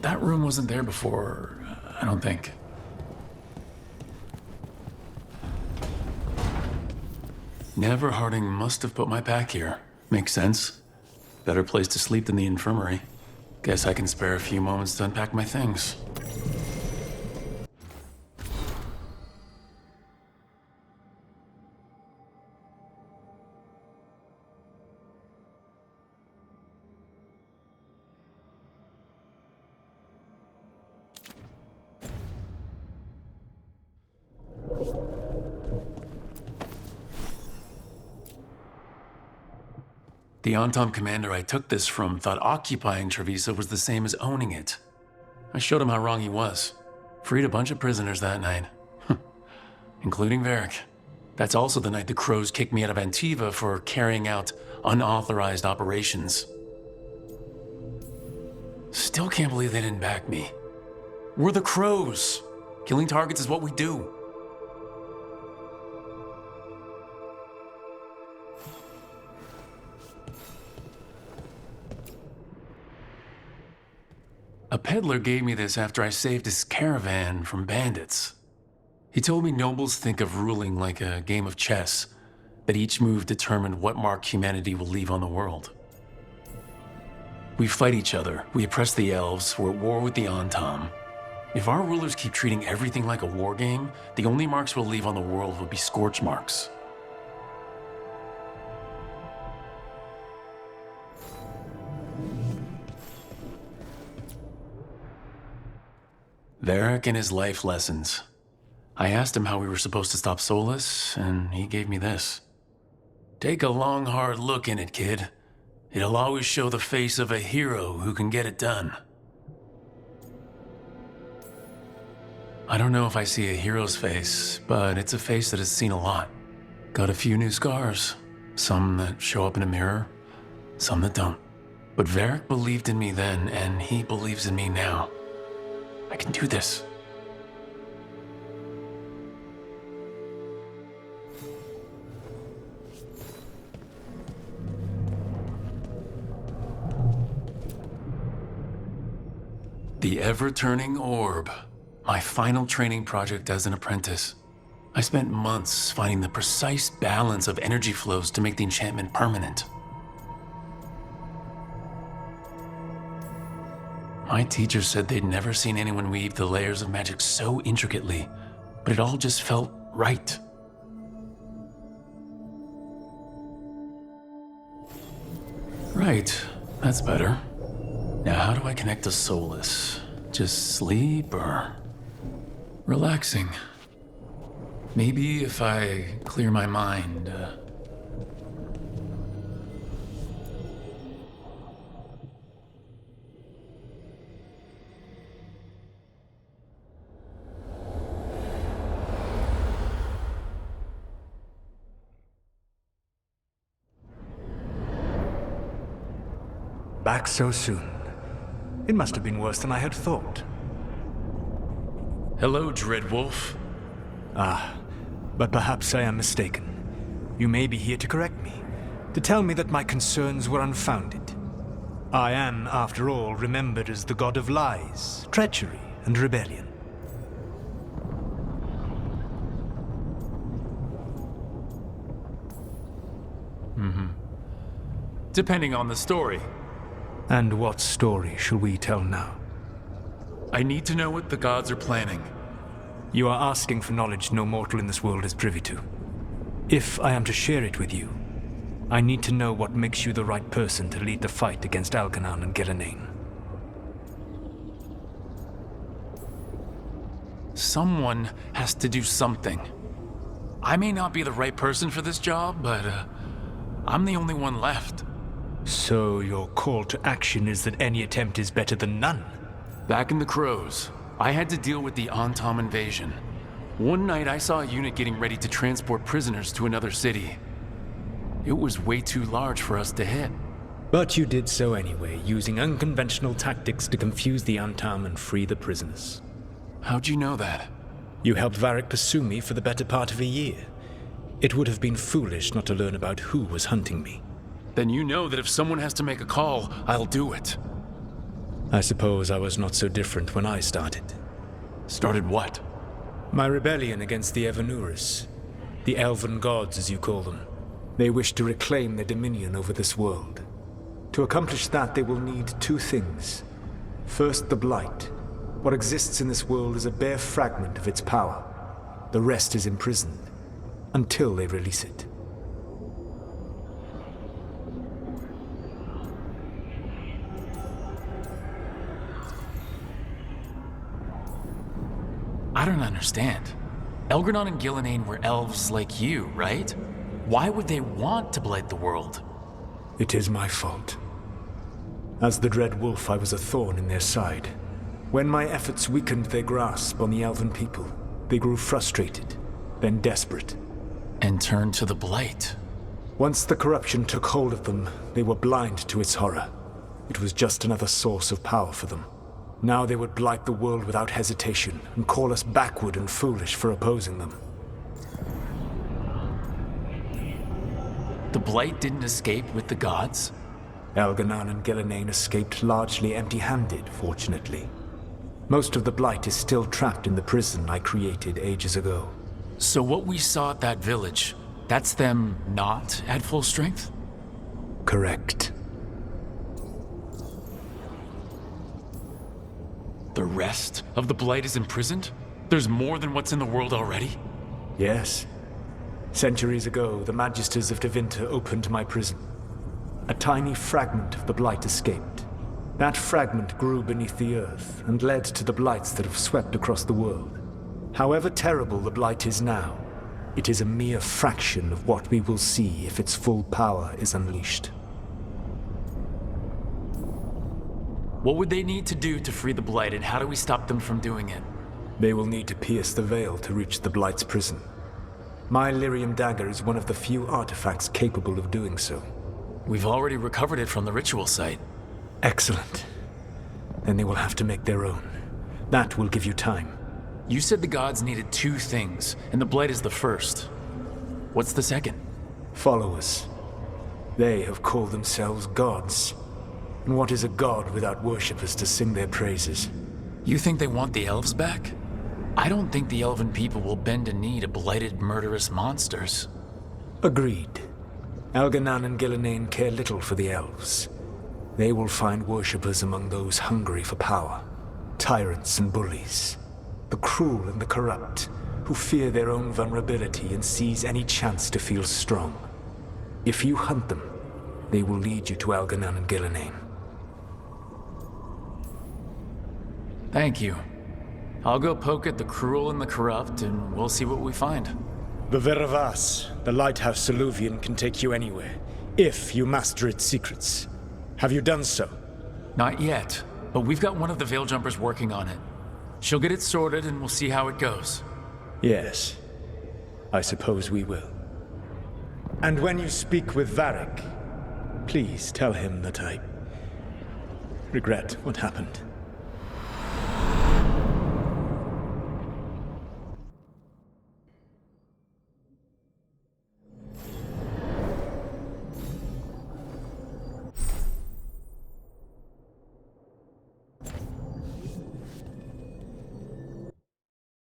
That room wasn't there before, I don't think. Never Harding must have put my pack here. Makes sense. Better place to sleep than the infirmary. Guess I can spare a few moments to unpack my things. The Antom commander I took this from thought occupying Trevisa was the same as owning it. I showed him how wrong he was. Freed a bunch of prisoners that night. Including Varric. That's also the night the Crows kicked me out of Antiva for carrying out unauthorized operations. Still can't believe they didn't back me. We're the Crows. Killing targets is what we do. A peddler gave me this after I saved his caravan from bandits. He told me nobles think of ruling like a game of chess, that each move determined what mark humanity will leave on the world. We fight each other, we oppress the elves, we're at war with the Antom. If our rulers keep treating everything like a war game, the only marks we'll leave on the world will be scorch marks. Varric and his life lessons. I asked him how we were supposed to stop Solas, and he gave me this. Take a long, hard look in it, kid. It'll always show the face of a hero who can get it done. I don't know if I see a hero's face, but it's a face that has seen a lot. Got a few new scars. Some that show up in a mirror, some that don't. But Varric believed in me then, and he believes in me now. I can do this. The ever-turning orb. My final training project as an apprentice. I spent months finding the precise balance of energy flows to make the enchantment permanent. My teacher said they'd never seen anyone weave the layers of magic so intricately, but it all just felt right. Right, that's better. Now how do I connect to Solas? Just sleep or relaxing? Maybe if I clear my mind. Back so soon. It must have been worse than I had thought. Hello, Dreadwolf. But perhaps I am mistaken. You may be here to correct me, to tell me that my concerns were unfounded. I am, after all, remembered as the god of lies, treachery, and rebellion. Depending on the story. And what story shall we tell now? I need to know what the gods are planning. You are asking for knowledge no mortal in this world is privy to. If I am to share it with you, I need to know what makes you the right person to lead the fight against Algernon and Ghilanane. Someone has to do something. I may not be the right person for this job, but I'm the only one left. So your call to action is that any attempt is better than none? Back in the Crows, I had to deal with the Antom invasion. One night I saw a unit getting ready to transport prisoners to another city. It was way too large for us to hit. But you did so anyway, using unconventional tactics to confuse the Antom and free the prisoners. How'd you know that? You helped Varric pursue me for the better part of a year. It would have been foolish not to learn about who was hunting me. Then you know that if someone has to make a call, I'll do it. I suppose I was not so different when I started. Started what? My rebellion against the Evanuris. The elven gods, as you call them. They wish to reclaim their dominion over this world. To accomplish that, they will need two things. First, the Blight. What exists in this world is a bare fragment of its power. The rest is imprisoned, until they release it. I don't understand. Elgranon and Gillenane were elves like you, right? Why would they want to blight the world? It is my fault. As the Dread Wolf, I was a thorn in their side. When my efforts weakened their grasp on the elven people, they grew frustrated, then desperate. And turned to the blight. Once the corruption took hold of them, they were blind to its horror. It was just another source of power for them. Now they would blight the world without hesitation, and call us backward and foolish for opposing them. The blight didn't escape with the gods? Elganon and Gillenane escaped largely empty-handed, fortunately. Most of the blight is still trapped in the prison I created ages ago. So what we saw at that village, that's them not at full strength? Correct. The rest of the blight is imprisoned? There's more than what's in the world already? Yes. Centuries ago, the Magisters of Tevinter opened my prison. A tiny fragment of the blight escaped. That fragment grew beneath the earth and led to the blights that have swept across the world. However terrible the blight is now, it is a mere fraction of what we will see if its full power is unleashed. What would they need to do to free the blight, and how do we stop them from doing it? They will need to pierce the veil to reach the blight's prison. My lyrium dagger is one of the few artifacts capable of doing so. We've already recovered it from the ritual site. Excellent. Then they will have to make their own. That will give you time. You said the gods needed two things, and the blight is the first. What's the second? Followers. They have called themselves gods. And what is a god without worshippers to sing their praises? You think they want the elves back? I don't think the elven people will bend a knee to blighted, murderous monsters. Agreed. Elganon and Gillenane care little for the elves. They will find worshippers among those hungry for power. Tyrants and bullies. The cruel and the corrupt, who fear their own vulnerability and seize any chance to feel strong. If you hunt them, they will lead you to Elganon and Gillenane. Thank you. I'll go poke at the cruel and the corrupt, and we'll see what we find. The Veravas, the lighthouse Soluvian, can take you anywhere, if you master its secrets. Have you done so? Not yet, but we've got one of the Veil Jumpers working on it. She'll get it sorted, and we'll see how it goes. Yes. I suppose we will. And when you speak with Varric, please tell him that I regret what happened.